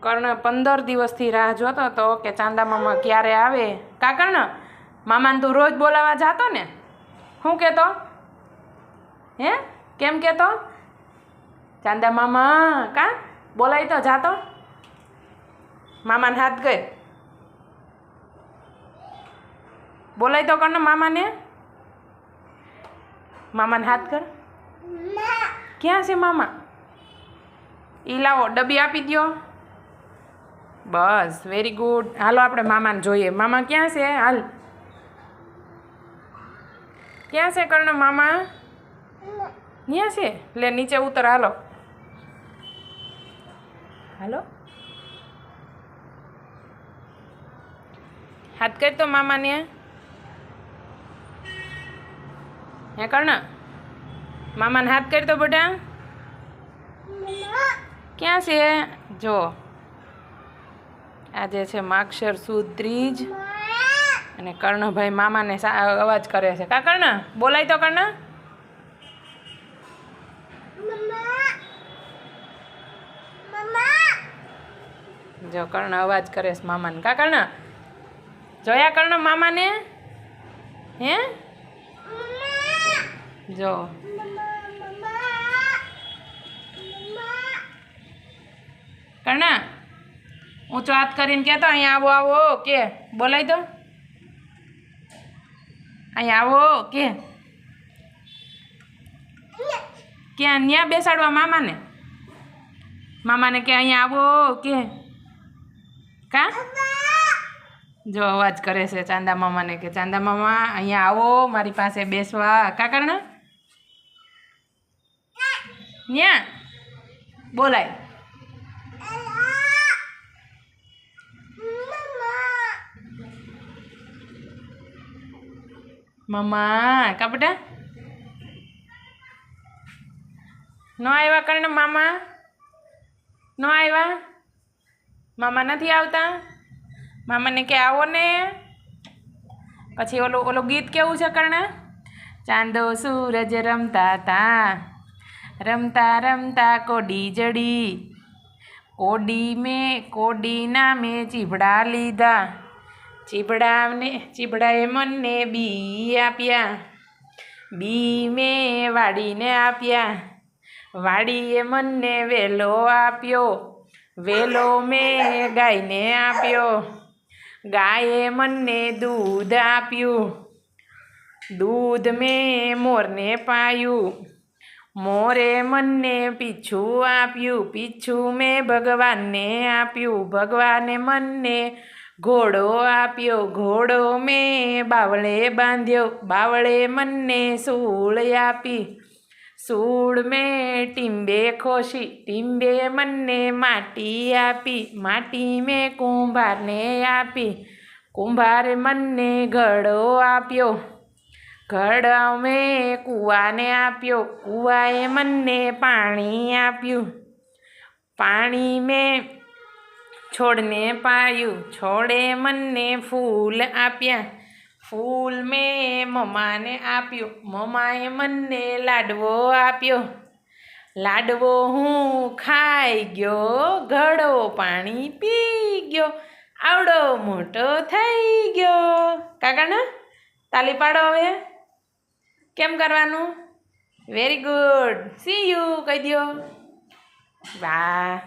કર્ણ 15 દિવસથી રાહ જોતો હતો કે ચાંદા મામા ક્યારે આવે. કા કર્ણ, મામાને તું રોજ બોલાવવા જાતો ને? શું કહેતો? હે કેમ કહેતો? ચાંદા મામા કા બોલાય તો જાતો. મામાને હાથ કર, બોલાય તો કર્ણ મામાને. મામાને હાથ કર. ક્યાં છે મામા? ઈ લાવો, ડબ્બી આપી દ્યો. બસ, વેરી ગુડ. હાલો આપણે મામાને જોઈએ. મામા ક્યાં છે? હાલ, ક્યાં છે કર્ણ મામા? ક્યાં છે? લે નીચે ઉતર. હાલો હાલો, હાથ કર તો મામાને. હે કર્ણ, મામાને હાથ કર તો બેટા. ક્યાં છે? જો આજે છે માગશર સુદ ત્રીજ અને કર્ણભાઈ મામાને અવાજ કરે છે. કા કર્ણ, બોલાય તો કર્ણ. જો કર્ણ અવાજ કરે છે મામાને. કા કર્ણ, જોયા કર્ણ મામાને? હે જો કર્ણ ઊંચો હાથ કરીને કહેતો અહીંયા આવો આવો કે. બોલાય તો અહીંયા આવો કે. ક્યાં ન્યા બેસાડવા મામાને? મામાને કે અહીંયા આવો કે. કા જો અવાજ કરે છે ચાંદા મામાને કે ચાંદા મામા અહીંયા આવો મારી પાસે બેસવા. કા કર્ણ, ન્યા બોલાય. મામા કા બેટા ન આવ્યા કર્ણ મામા? ન આવ્યા? મામા નથી આવતા? મામાને કે આવો ને. પછી ઓલું ગીત કેવું છે કર્ણ? ચાંદો સૂરજ રમતા તા, રમતા રમતા કોડી જડી, કોડીના મેં ચીભડા લીધા, ચીભડાએ મને બી આપ્યા, બી મેં વાડીને આપ્યા, વાડીએ મને વેલો આપ્યો, વેલો મેં ગાયને આપ્યો, ગાયે મને દૂધ આપ્યું, દૂધ મેં મોરને પાયું, મોરે મને પીછું આપ્યું, પીછું મેં ભગવાનને આપ્યું, ભગવાને મને ઘોડો આપ્યો, ઘોડો મેં બાવળે બાંધ્યો, બાવળે મને સૂળ આપી, સૂળ મેં ટીંબે ખોશી, ટીંબે મને માટી આપી, માટી મેં કુંભારને આપી, કુંભારે મને ઘડો આપ્યો, ઘડો મેં કૂવાને આપ્યો, કૂવાએ મને પાણી આપ્યું, પાણી મેં છોડને પાયું, છોડે મને ફૂલ આપ્યા, ફૂલ મેં મમ્માને આપ્યું, મમ્માએ મને લાડવો આપ્યો, લાડવો હું ખાઈ ગયો, ઘડો પાણી પી ગયો, આવડો મોટો થઈ ગયો. કાકાના તાલી પાડો હવે. કેમ કરવાનું? Very good. સી યુ કહી દો. વાહ.